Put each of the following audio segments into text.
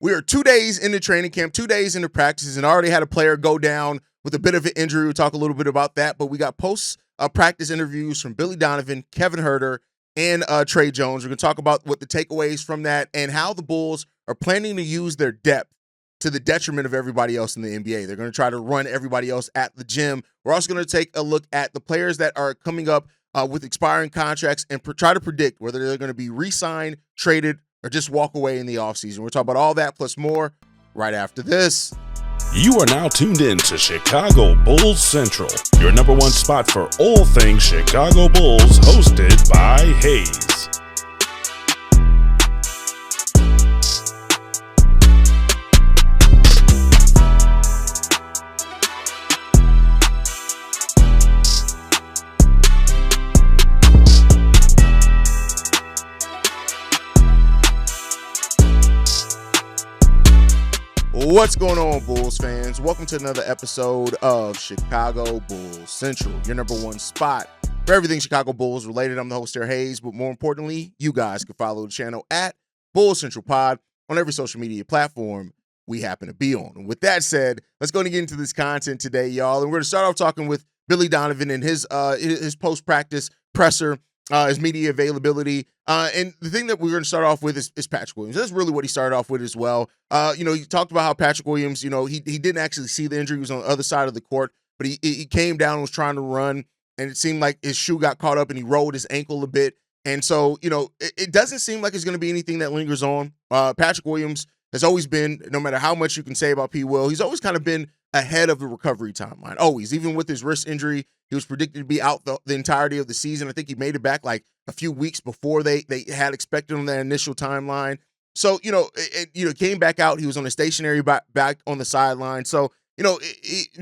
We are 2 days into training camp, 2 days into practices, and already had a player go down with a bit of an injury. We'll talk a little bit about that, but we got post-practice interviews from Billy Donovan, Kevin Herder, and Trey Jones. We're going to talk about what the takeaways from that and how the Bulls are planning to use their depth to the detriment of everybody else in the NBA. They're going to try to run everybody else at the gym. We're also going to take a look at the players that are coming up with expiring contracts and try to predict whether they're going to be re-signed, traded, or just walk away in the offseason. We're talking about all that plus more right after this. You are now tuned in to Chicago Bulls Central, your number one spot for all things Chicago Bulls, hosted by Hayes. What's going on, Bulls fans? Welcome to another episode of Chicago Bulls Central, your number one spot for everything Chicago Bulls related. I'm the host here, Hayes, but more importantly, you guys can follow the channel at Bulls Central Pod on every social media platform we happen to be on. And with that said, let's go and get into this content today, y'all. And we're going to start off talking with Billy Donovan and his post-practice presser, his media availability. And the thing that we're going to start off with is Patrick Williams. That's really what he started off with as well. He talked about how Patrick Williams, he didn't actually see the injury. He was on the other side of the court, but he came down and was trying to run, and it seemed like his shoe got caught up and he rolled his ankle a bit. And so, it doesn't seem like it's going to be anything that lingers on. Patrick Williams has always been, no matter how much you can say about P. Will, he's always kind of been ahead of the recovery timeline. Always. Even with his wrist injury, he was predicted to be out the entirety of the season. I think he made it back like a few weeks before they had expected on that initial timeline. So, came back out. He was on a stationary back on the sideline. So,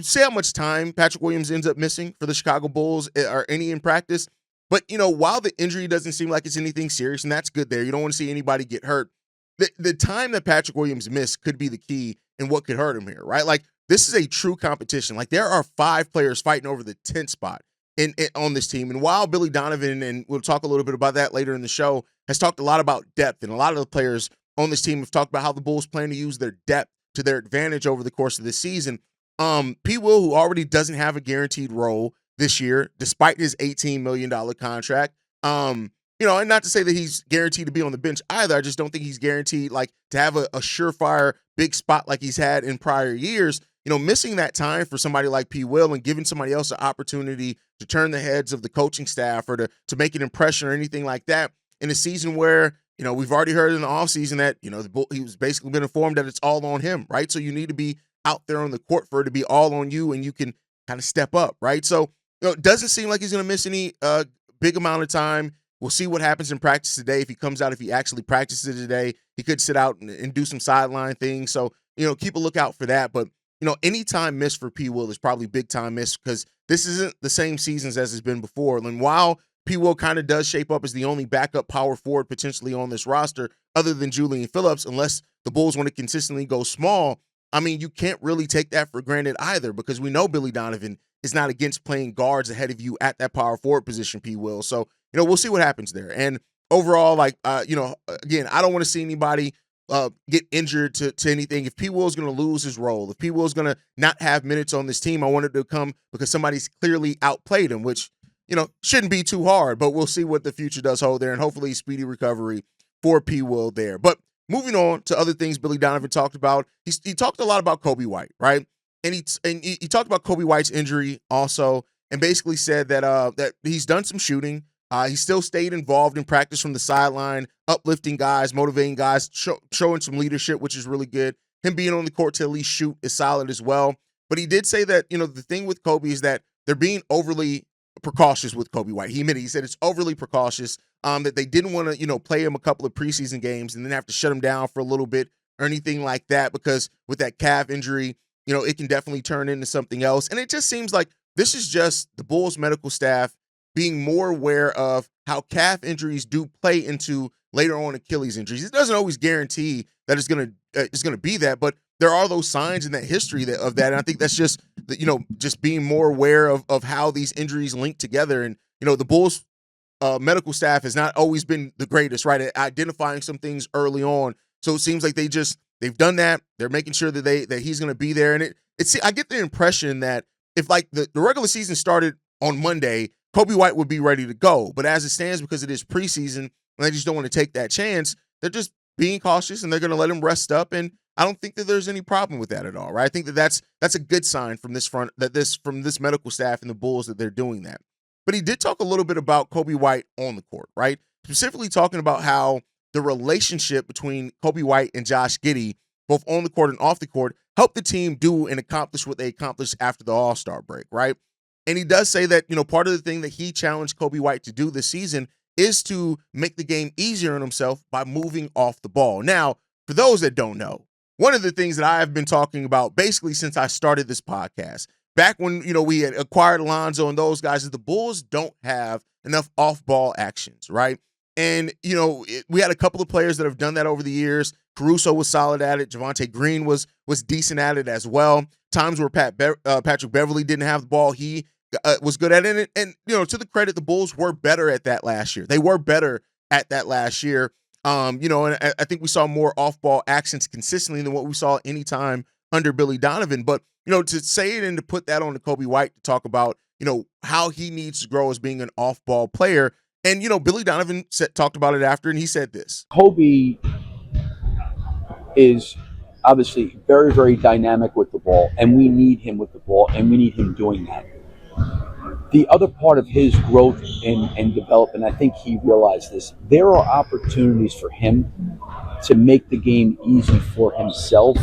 see how much time Patrick Williams ends up missing for the Chicago Bulls or any in practice. But, while the injury doesn't seem like it's anything serious, and that's good there, you don't want to see anybody get hurt. The time that Patrick Williams missed could be the key in what could hurt him here, right? Like, this is a true competition. Like, there are 5 players fighting over the 10th spot on this team. And while Billy Donovan, and we'll talk a little bit about that later in the show, has talked a lot about depth, and a lot of the players on this team have talked about how the Bulls plan to use their depth to their advantage over the course of this season. P. Will, who already doesn't have a guaranteed role this year, despite his $18 million contract, and not to say that he's guaranteed to be on the bench either. I just don't think he's guaranteed like to have a surefire big spot like he's had in prior years. Missing that time for somebody like P. Will and giving somebody else an opportunity to turn the heads of the coaching staff or to make an impression or anything like that in a season where, we've already heard in the offseason that, he was basically been informed that it's all on him, right? So you need to be out there on the court for it to be all on you, and you can kind of step up, right? So, it doesn't seem like he's going to miss any big amount of time. We'll see what happens in practice today. If he comes out, if he actually practices today, he could sit out and do some sideline things. So, keep a lookout for that. But, any time missed for P. Will is probably big time missed because this isn't the same seasons as it's been before. And while P. Will kind of does shape up as the only backup power forward potentially on this roster, other than Julian Phillips, unless the Bulls want to consistently go small, I mean, you can't really take that for granted either, because we know Billy Donovan is not against playing guards ahead of you at that power forward position, P. Will. So, we'll see what happens there. And overall, again, I don't want to see anybody get injured to anything. If P. Will is going to lose his role, if P. Will is going to not have minutes on this team, I want it to come because somebody's clearly outplayed him, which, shouldn't be too hard, but we'll see what the future does hold there, and hopefully speedy recovery for P. Will there. But moving on to other things Billy Donovan talked about, he talked a lot about Coby White, right? And he talked about Coby White's injury also, and basically said that he's done some shooting. He still stayed involved in practice from the sideline, uplifting guys, motivating guys, showing some leadership, which is really good. Him being on the court to at least shoot is solid as well. But he did say that, the thing with Coby is that they're being overly precautious with Coby White. He admitted, he said it's overly precautious, that they didn't want to, play him a couple of preseason games and then have to shut him down for a little bit or anything like that, because with that calf injury, it can definitely turn into something else. And it just seems like this is just the Bulls medical staff being more aware of how calf injuries do play into later on Achilles injuries. It doesn't always guarantee that it's gonna be that, but there are those signs in that history of that. And I think that's just just being more aware of how these injuries link together. And the Bulls medical staff has not always been the greatest, right, at identifying some things early on. So it seems like they just they've done that. They're making sure that he's going to be there. And I get the impression that if like the regular season started on Monday, Coby White would be ready to go. But as it stands, because it is preseason and they just don't want to take that chance, they're just being cautious and they're going to let him rest up. And I don't think that there's any problem with that at all, right? I think that's a good sign from this medical staff and the Bulls that they're doing that. But he did talk a little bit about Coby White on the court, right? Specifically talking about how the relationship between Coby White and Josh Giddey, both on the court and off the court, helped the team do and accomplish what they accomplished after the All-Star break, right? And he does say that, part of the thing that he challenged Coby White to do this season is to make the game easier on himself by moving off the ball. Now, for those that don't know, one of the things that I have been talking about basically since I started this podcast, back when, we had acquired Alonzo and those guys, is the Bulls don't have enough off-ball actions, right? And, we had a couple of players that have done that over the years. Caruso was solid at it. Javonte Green was decent at it as well. Times where Patrick Beverley didn't have the ball, he was good at it. And, to the credit, the Bulls were better at that last year. They were better at that last year. And I think we saw more off-ball actions consistently than what we saw anytime under Billy Donovan. But, to say it and to put that on to Coby White to talk about, how he needs to grow as being an off-ball player. And, Billy Donovan talked about it after, and he said this. Koby is obviously very, very dynamic with the ball, and we need him with the ball, and we need him doing that. The other part of his growth and development, I think he realized this, there are opportunities for him to make the game easy for himself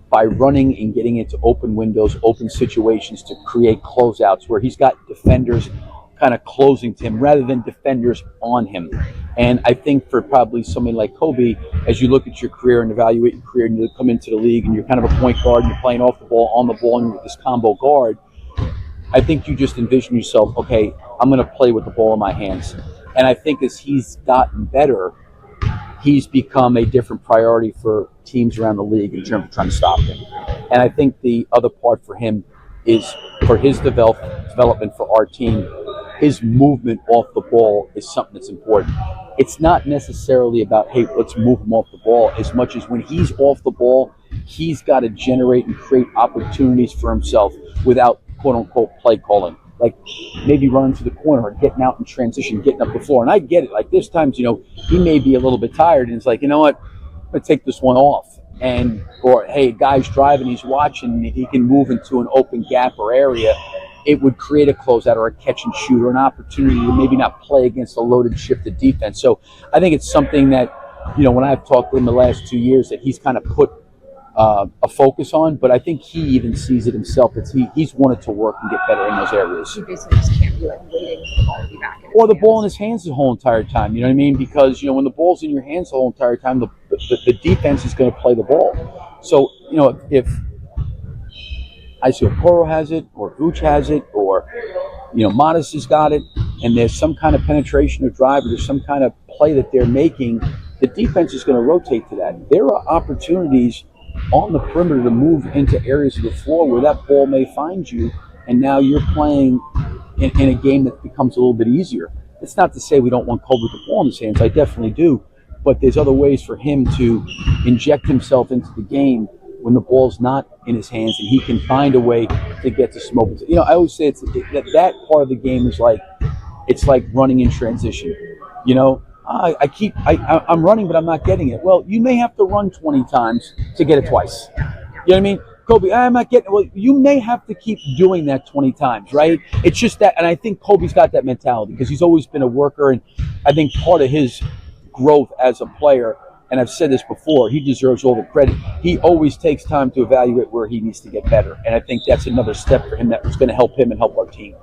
by running and getting into open windows, open situations to create closeouts where he's got defenders kind of closing to him rather than defenders on him. And I think for probably somebody like Koby, as you look at your career and evaluate your career and you come into the league and you're kind of a point guard and you're playing off the ball, on the ball, and you're this combo guard, I think you just envision yourself, okay, I'm going to play with the ball in my hands. And I think as he's gotten better, he's become a different priority for teams around the league in terms of trying to stop him. And I think the other part for him is for his development for our team, his movement off the ball is something that's important. It's not necessarily about, hey, let's move him off the ball, as much as when he's off the ball, he's got to generate and create opportunities for himself without quote-unquote play calling. Like maybe running to the corner or getting out in transition, getting up the floor. And I get it. Like there's times, he may be a little bit tired and it's like, you know what, I'm going to take this one off. Or, hey, guy's driving, he's watching, he can move into an open gap or area. It would create a closeout or a catch and shoot or an opportunity to maybe not play against a loaded, shifted defense. So I think it's something that, when I've talked to him the last 2 years, that he's kind of put a focus on, but I think he even sees it himself that he's wanted to work and get better in those areas. He basically just can't be waiting for the ball to be back in his or the hands. ball in his hands the whole entire time. You know what I mean? Because when the ball's in your hands the whole entire time, the defense is going to play the ball. So if I see Okoro has it, or Vooch has it, or Modest has got it, and there's some kind of penetration or drive, or there's some kind of play that they're making, the defense is going to rotate to that. There are opportunities on the perimeter to move into areas of the floor where that ball may find you, and now you're playing in a game that becomes a little bit easier. It's not to say we don't want Kobe with the ball in his hands. I definitely do. But there's other ways for him to inject himself into the game when the ball's not in his hands, and he can find a way to get to some open. I always say that part of the game is it's like running in transition. I'm running, but I'm not getting it. Well, you may have to run 20 times to get it twice. You know what I mean? Kobe, I'm not getting it. Well, you may have to keep doing that 20 times, right? It's just that, and I think Kobe's got that mentality because he's always been a worker, and I think part of his growth as a player, and I've said this before, he deserves all the credit. He always takes time to evaluate where he needs to get better, and I think that's another step for him that was going to help him and help our team.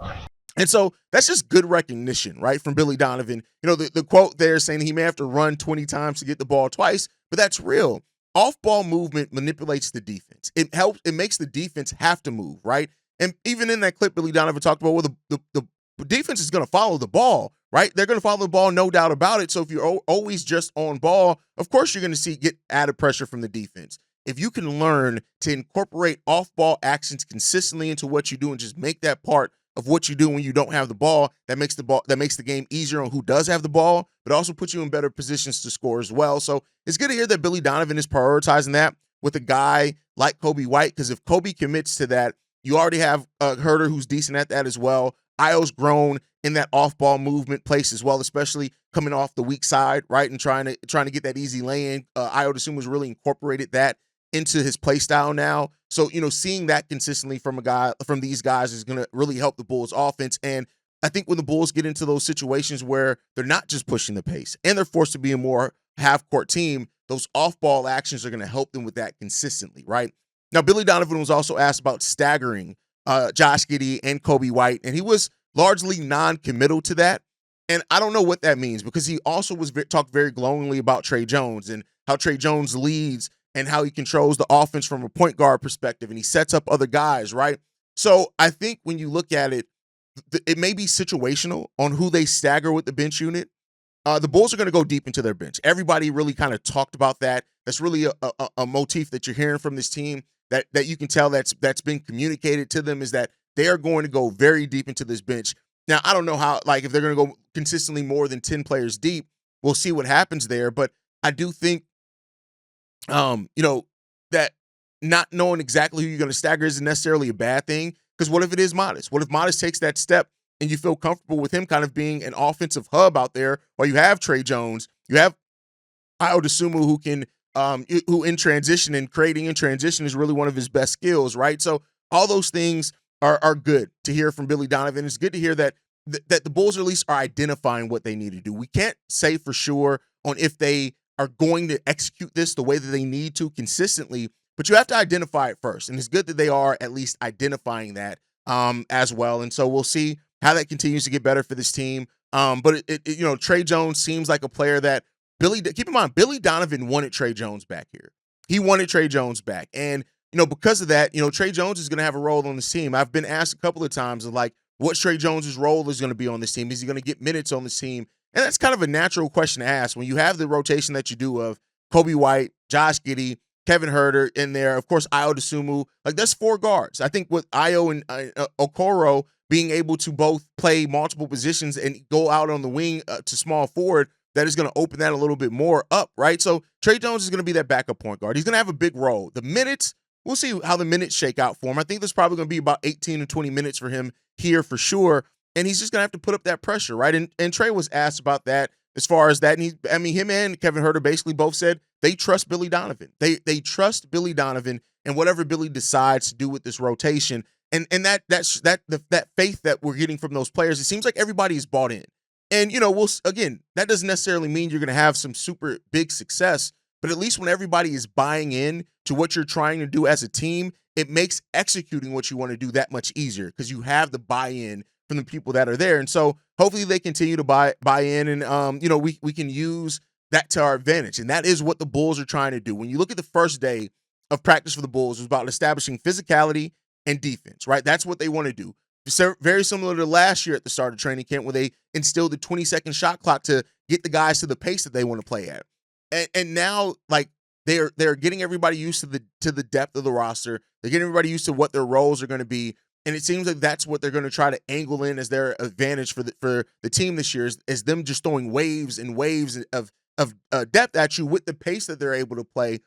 And so that's just good recognition, right, from Billy Donovan. The quote there saying he may have to run 20 times to get the ball twice, but that's real. Off-ball movement manipulates the defense. It makes the defense have to move, right? And even in that clip Billy Donovan talked about, well, the defense is going to follow the ball, right? They're going to follow the ball, no doubt about it. So if you're always just on ball, of course you're going to get added pressure from the defense. If you can learn to incorporate off-ball actions consistently into what you do and just make that part of what you do when you don't have the ball. That makes the game easier on who does have the ball, but also puts you in better positions to score as well. So it's good to hear that Billy Donovan is prioritizing that with a guy like Coby White, because if Koby commits to that, you already have Herder who's decent at that as well. Io's grown in that off-ball movement place as well, especially coming off the weak side, right, and trying to get that easy lay-in. Io has really incorporated that into his play style now. So, seeing that consistently from these guys is going to really help the Bulls offense. And I think when the Bulls get into those situations where they're not just pushing the pace and they're forced to be a more half-court team, those off-ball actions are going to help them with that consistently, right? Now, Billy Donovan was also asked about staggering Josh Giddey and Coby White, and he was largely non-committal to that. And I don't know what that means, because he also talked very glowingly about Tre Jones and how Tre Jones leads and how he controls the offense from a point guard perspective, and he sets up other guys, right? So I think when you look at it, it may be situational on who they stagger with the bench unit. The Bulls are going to go deep into their bench. Everybody really kind of talked about that. That's really a motif that you're hearing from this team that you can tell that's been communicated to them, is that they are going to go very deep into this bench. Now, I don't know how, if they're going to go consistently more than 10 players deep. We'll see what happens there. But I do think, that not knowing exactly who you're going to stagger isn't necessarily a bad thing. Because what if it is Modest? What if Modest takes that step and you feel comfortable with him kind of being an offensive hub out there, while you have Tre Jones, you have Ayo Dosunmu, who can, who in transition and creating in transition is really one of his best skills, right? So all those things are good to hear from Billy Donovan. It's good to hear that the Bulls at least are identifying what they need to do. We can't say for sure on if they are going to execute this the way that they need to consistently, but you have to identify it first. And it's good that they are at least identifying that as well. And so we'll see how that continues to get better for this team. But Tre Jones seems like a player that keep in mind, Billy Donovan wanted Tre Jones back here. He wanted Tre Jones back. And, because of that, Tre Jones is going to have a role on this team. I've been asked a couple of times of what's Tre Jones's role is going to be on this team? Is he going to get minutes on this team? And that's kind of a natural question to ask when you have the rotation that you do of Coby White, Josh Giddey, Kevin Herder in there, of course, Ayo Dosunmu. That's 4 guards. I think with Ayo and Okoro being able to both play multiple positions and go out on the wing to small forward, that is going to open that a little bit more up, right? So Tre Jones is going to be that backup point guard. He's going to have a big role. The minutes, we'll see how the minutes shake out for him. I think there's probably going to be about 18 to 20 minutes for him here for sure. And he's just going to have to put up that pressure, right? And Tre was asked about that as far as that. And him and Kevin Herder basically both said they trust Billy Donovan. They trust Billy Donovan and whatever Billy decides to do with this rotation. And that faith that we're getting from those players, it seems like everybody is bought in. And, that doesn't necessarily mean you're going to have some super big success, but at least when everybody is buying in to what you're trying to do as a team, it makes executing what you want to do that much easier because you have the buy-in from the people that are there. And so hopefully they continue to buy in and, we can use that to our advantage. And that is what the Bulls are trying to do. When you look at the first day of practice for the Bulls, it was about establishing physicality and defense, right? That's what they want to do. Very similar to last year at the start of training camp where they instilled the 20-second shot clock to get the guys to the pace that they want to play at. And now, they're getting everybody used to the depth of the roster. They're getting everybody used to what their roles are going to be. And it seems like that's what they're going to try to angle in as their advantage for the team this year is them just throwing waves and waves of depth at you with the pace that they're able to play.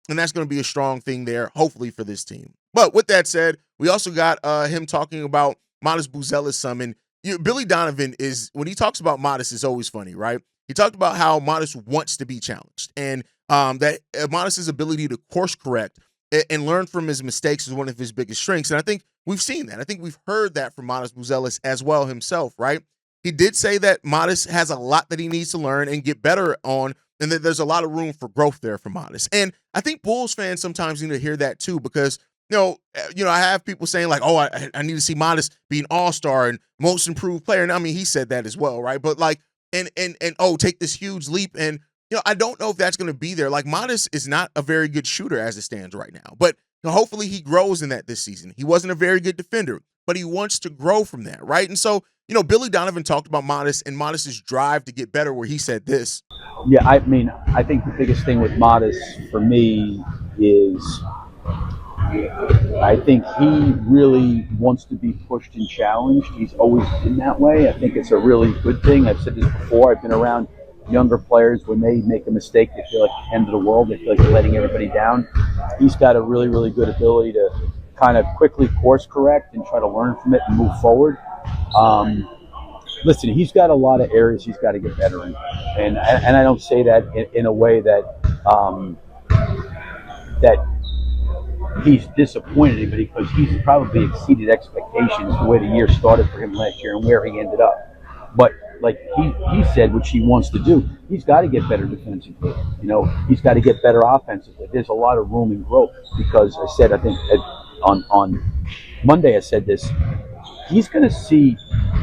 And that's going to be a strong thing there, hopefully, for this team. But with that said, we also got him talking about Modest Buzelis some. And Billy Donovan when he talks about Modest, it's always funny, right? He talked about how Modest wants to be challenged and that Modest's ability to course correct and learn from his mistakes is one of his biggest strengths. And I think we've seen that. I think we've heard that from Modest Buzelis as well himself, right? He did say that Modest has a lot that he needs to learn and get better on, and that there's a lot of room for growth there for Modest. And I think Bulls fans sometimes need to hear that too, because I have people saying I need to see Modest be an all-star and most improved player. And I mean, he said that as well, right? But take this huge leap. And, I don't know if that's going to be there. Modest is not a very good shooter as it stands right now, but hopefully he grows in that this season. He wasn't a very good defender, but he wants to grow from that, right? And so, Billy Donovan talked about Modest and Modest's drive to get better, where he said this. Yeah, I think the biggest thing with Modest for me is I think he really wants to be pushed and challenged. He's always been that way. I think it's a really good thing. I've said this before. I've been around younger players when they make a mistake, they feel like the end of the world. They feel like they're letting everybody down. He's got a really, really good ability to kind of quickly course correct and try to learn from it and move forward. Listen, he's got a lot of areas he's got to get better in, and I don't say that in a way that that he's disappointed in, but because he's probably exceeded expectations the way the year started for him last year and where he ended up. But like he said, which he wants to do, he's got to get better defensively. He's got to get better offensively. There's a lot of room and growth because I said, I think on Monday I said this, he's going to see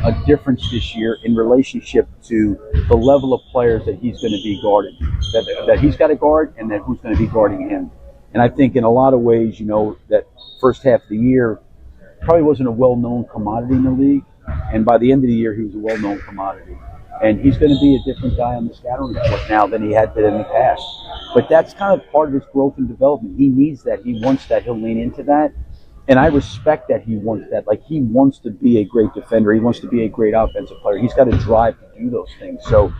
a difference this year in relationship to the level of players that he's going to be guarded, that he's got to guard, and then who's going to be guarding him. And I think in a lot of ways, that first half of the year probably wasn't a well-known commodity in the league. And by the end of the year, he was a well-known commodity. And he's going to be a different guy on the scouting report now than he had been in the past. But that's kind of part of his growth and development. He needs that. He wants that. He'll lean into that. And I respect that he wants that. Like, he wants to be a great defender. He wants to be a great offensive player. He's got to drive to do those things. So,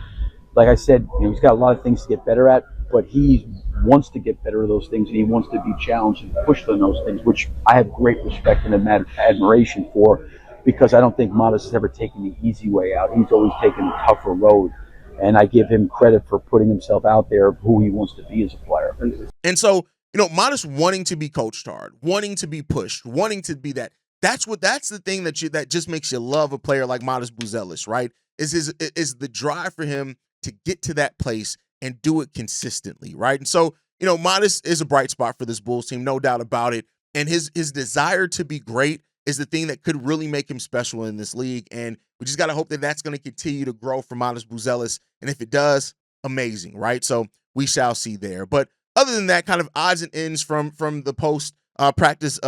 like I said, he's got a lot of things to get better at, but he wants to get better at those things, and he wants to be challenged and pushed on those things, which I have great respect and admiration for, because I don't think Modest has ever taken the easy way out. He's always taken the tougher road, and I give him credit for putting himself out there of who he wants to be as a player. And so, Modest wanting to be coached hard, wanting to be pushed, wanting to be that. That's the thing that just makes you love a player like Modest Buzelis, right? Is the drive for him to get to that place and do it consistently, right? And so, Modest is a bright spot for this Bulls team, no doubt about it. And his desire to be great is the thing that could really make him special in this league. And we just got to hope that that's going to continue to grow for Modest Buzelis. And if it does, amazing, right? So we shall see there. But other than that, kind of odds and ends from the post practice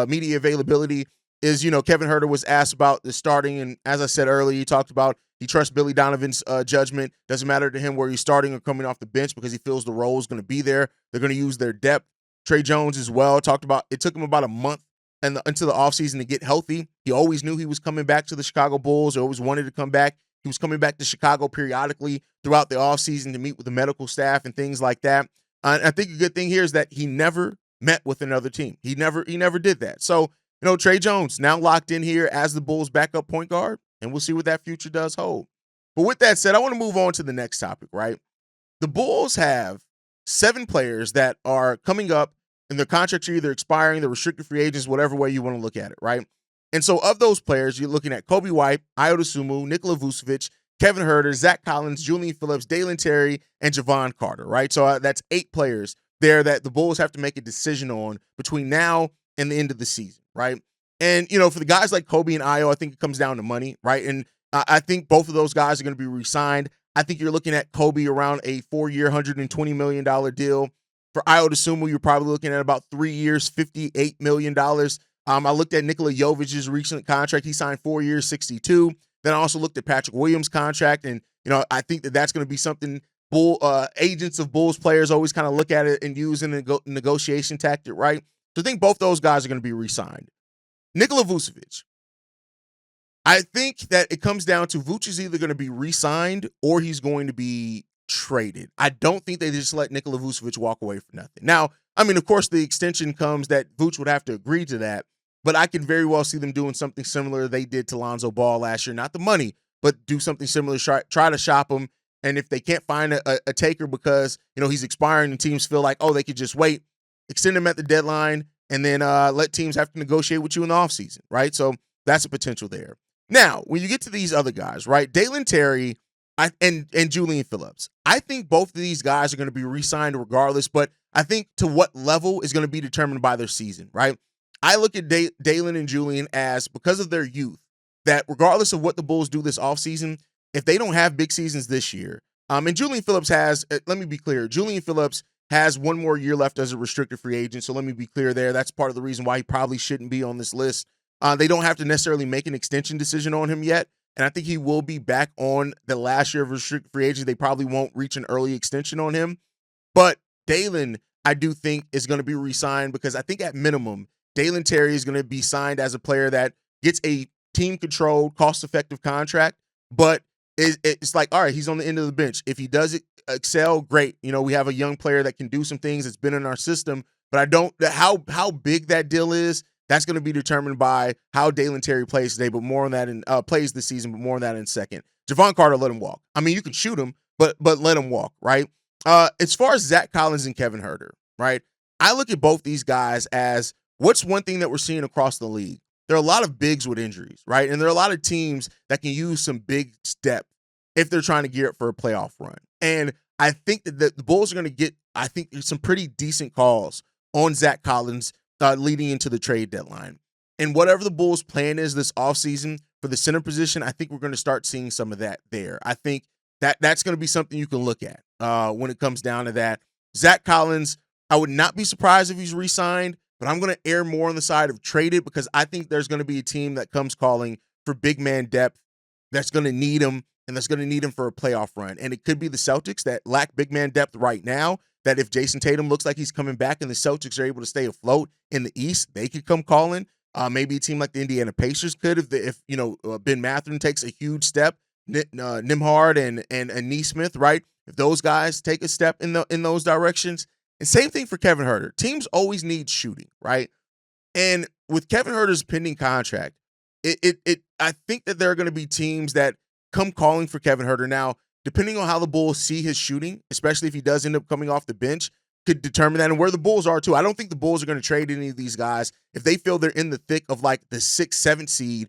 media availability is, Kevin Herder was asked about the starting. And as I said earlier, he talked about he trusts Billy Donovan's judgment. Doesn't matter to him where he's starting or coming off the bench because he feels the role is going to be there. They're going to use their depth. Trey Jones as well talked about it took him about a month into the offseason to get healthy. He always knew he was coming back to the Chicago Bulls, or always wanted to come back. He was coming back to Chicago periodically throughout the offseason to meet with the medical staff and things like that. I think a good thing here is that he never met with another team. He never did that. So, Trey Jones now locked in here as the Bulls' backup point guard, and we'll see what that future does hold. But with that said, I want to move on to the next topic, right? The Bulls have 7 players that are coming up, and their contracts are either expiring, they're restricted free agents, whatever way you want to look at it, right? And so of those players, you're looking at Coby White, Ayo Dosunmu, Nikola Vucevic, Kevin Herder, Zach Collins, Julian Phillips, Dalen Terry, and Javon Carter, right? So that's 8 players there that the Bulls have to make a decision on between now and the end of the season, right? And, for the guys like Coby and Ayo, I think it comes down to money, right? And I think both of those guys are going to be re-signed. I think you're looking at Coby around a 4-year, $120 million deal. For Ayo Dosunmu, you're probably looking at about 3 years, $58 million. I looked at Nikola Jovic's recent contract. He signed 4 years, 62. Then I also looked at Patrick Williams' contract, and I think that's going to be something agents of Bulls players always kind of look at it and use in a negotiation tactic, right? So I think both those guys are going to be re-signed. Nikola Vucevic, I think that it comes down to Vuce is either going to be re-signed or he's going to be traded. I don't think they just let Nikola Vucevic walk away for nothing. Now, I mean, of course, the extension comes that Vuce would have to agree to that, but I can very well see them doing something similar they did to Lonzo Ball last year. Not the money, but do something similar, try to shop him. And if they can't find a taker because, he's expiring and teams feel like, oh, they could just wait, extend him at the deadline, and then let teams have to negotiate with you in the offseason, right? So that's a potential there. Now, when you get to these other guys, right, Dalen Terry and Julian Phillips, I think both of these guys are going to be re-signed regardless, but I think to what level is going to be determined by their season, right? I look at Dalen and Julian as, because of their youth, that regardless of what the Bulls do this offseason, if they don't have big seasons this year, and Julian Phillips has, let me be clear, Julian Phillips has 1 more year left as a restricted free agent, so let me be clear there. That's part of the reason why he probably shouldn't be on this list. They don't have to necessarily make an extension decision on him yet, and I think he will be back on the last year of restricted free agent. They probably won't reach an early extension on him. But Dalen, I do think is going to be re-signed because I think at minimum, Dalen Terry is going to be signed as a player that gets a team-controlled, cost-effective contract, but it's like, all right, he's on the end of the bench. If he does excel, great. We have a young player that can do some things that's been in our system, but I don't how big that deal is. That's going to be determined by how Dalen Terry plays today, but more on that in plays this season, but more on that in a second. Javon Carter, let him walk. I mean, you can shoot him, but let him walk, right? As far as Zach Collins and Kevin Herder, right? I look at both these guys as what's one thing that we're seeing across the league. There are a lot of bigs with injuries, right? And there are a lot of teams that can use some big depth if they're trying to gear up for a playoff run. And I think that the Bulls are going to get, I think, some pretty decent calls on Zach Collins leading into the trade deadline. And whatever the Bulls' plan is this offseason for the center position, I think we're going to start seeing some of that there. I think that's going to be something you can look at when it comes down to that. Zach Collins, I would not be surprised if he's re-signed, but I'm going to err more on the side of traded because I think there's going to be a team that comes calling for big man depth that's going to need him and that's going to need him for a playoff run. And it could be the Celtics that lack big man depth right now, that if Jason Tatum looks like he's coming back and the Celtics are able to stay afloat in the East, they could come calling. Maybe a team like the Indiana Pacers could if Ben Mathurin takes a huge step, Nimhard and Nesmith, right? If those guys take a step in those directions. And same thing for Kevin Herder. Teams always need shooting, right? And with Kevin Herder's pending contract, I think that there are going to be teams that come calling for Kevin Herder. Now, depending on how the Bulls see his shooting, especially if he does end up coming off the bench, could determine that and where the Bulls are too. I don't think the Bulls are going to trade any of these guys if they feel they're in the thick of like the 6th, 7th seed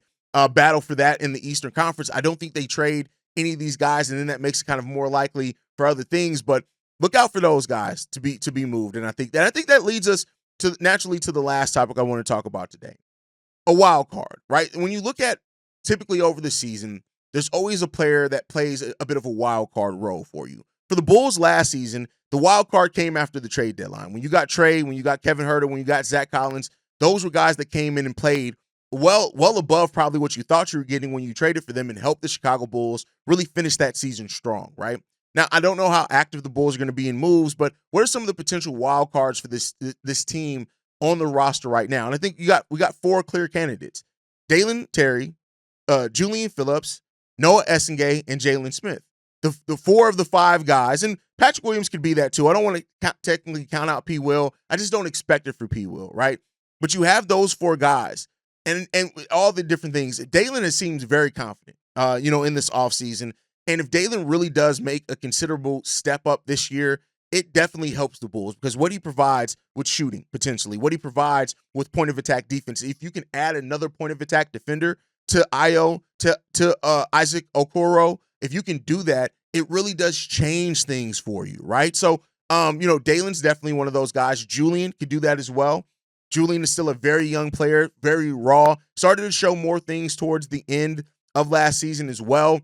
battle for that in the Eastern Conference. I don't think they trade any of these guys, and then that makes it kind of more likely for other things. But look out for those guys to be moved. And I think that leads us to naturally to the last topic I want to talk about today. A wild card, right? When you look at typically over the season, there's always a player that plays a bit of a wild card role for you. For the Bulls last season, the wild card came after the trade deadline. When you got Trey, when you got Kevin Herder, when you got Zach Collins, those were guys that came in and played well above probably what you thought you were getting when you traded for them and helped the Chicago Bulls really finish that season strong, right? Now, I don't know how active the Bulls are going to be in moves, but what are some of the potential wild cards for this team on the roster right now? And I think we got 4 clear candidates: Dalen Terry, Julian Phillips, Noah Essengue, and Jalen Smith. The 4 of the 5 guys, and Patrick Williams could be that too. I don't want to technically count out P. Will. I just don't expect it for P. Will, right? But you have those 4 guys, and all the different things. Dalen has seemed very confident, in this offseason. And if Dalen really does make a considerable step up this year, it definitely helps the Bulls because what he provides with shooting, potentially, what he provides with point of attack defense, if you can add another point of attack defender to Io, to Isaac Okoro, if you can do that, it really does change things for you, right? So, Dalen's definitely one of those guys. Julian could do that as well. Julian is still a very young player, very raw, started to show more things towards the end of last season as well.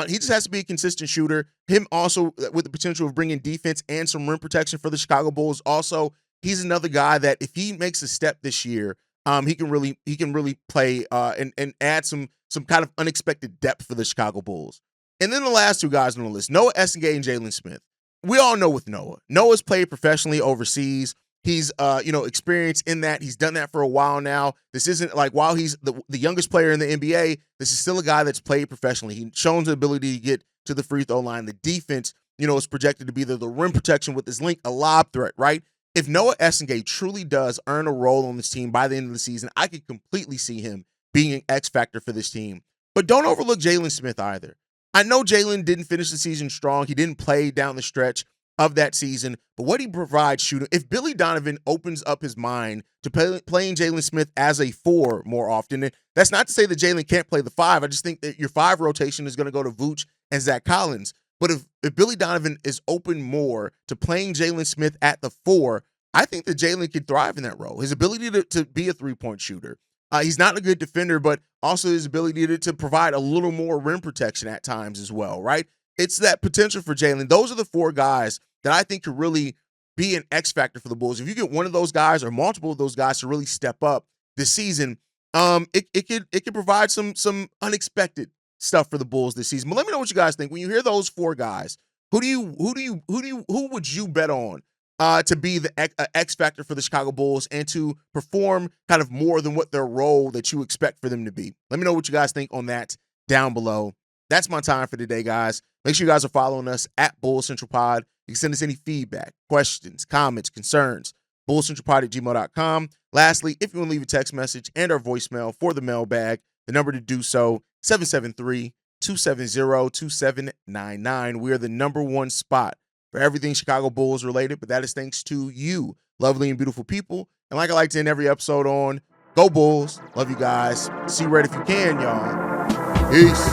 He just has to be a consistent shooter. Him also with the potential of bringing defense and some rim protection for the Chicago Bulls. Also, he's another guy that if he makes a step this year, he can really play and add some kind of unexpected depth for the Chicago Bulls. And then the last 2 guys on the list, Noah Essengue and Jalen Smith. We all know with Noah. Noah's played professionally overseas. He's experienced in that. He's done that for a while now. This isn't like while he's the youngest player in the NBA, this is still a guy that's played professionally. He's shown the ability to get to the free throw line. The defense, is projected to be the rim protection with his length, a lob threat, right? If Noah Essengue truly does earn a role on this team by the end of the season, I could completely see him being an X factor for this team. But don't overlook Jalen Smith either. I know Jalen didn't finish the season strong. He didn't play down the stretch of that season, but what he provides shooting, if Billy Donovan opens up his mind to playing Jalen Smith as a 4 more often, and that's not to say that Jalen can't play the 5. I just think that your 5 rotation is going to go to Vooch and Zach Collins. But if Billy Donovan is open more to playing Jalen Smith at the 4, I think that Jalen could thrive in that role. His ability to be a 3-point shooter. He's not a good defender, but also his ability to provide a little more rim protection at times as well, right? It's that potential for Jalen. Those are the 4 guys that I think could really be an X factor for the Bulls. If you get one of those guys or multiple of those guys to really step up this season, it could provide some unexpected stuff for the Bulls this season. But let me know what you guys think. When you hear those 4 guys, who would you bet on to be the X factor for the Chicago Bulls and to perform kind of more than what their role that you expect for them to be. Let me know what you guys think on that down below. That's my time for today, guys. Make sure you guys are following us at Bulls Central Pod. You can send us any feedback, questions, comments, concerns, bullscentralpod@gmail.com. Lastly, if you want to leave a text message and our voicemail for the mailbag, the number to do so, 773-270-2799. We are the #1 spot for everything Chicago Bulls related, but that is thanks to you, lovely and beautiful people. And like I like to end every episode on, go Bulls. Love you guys. See red if you can, y'all. Peace.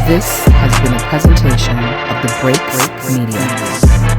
This has been a presentation of the Break Media.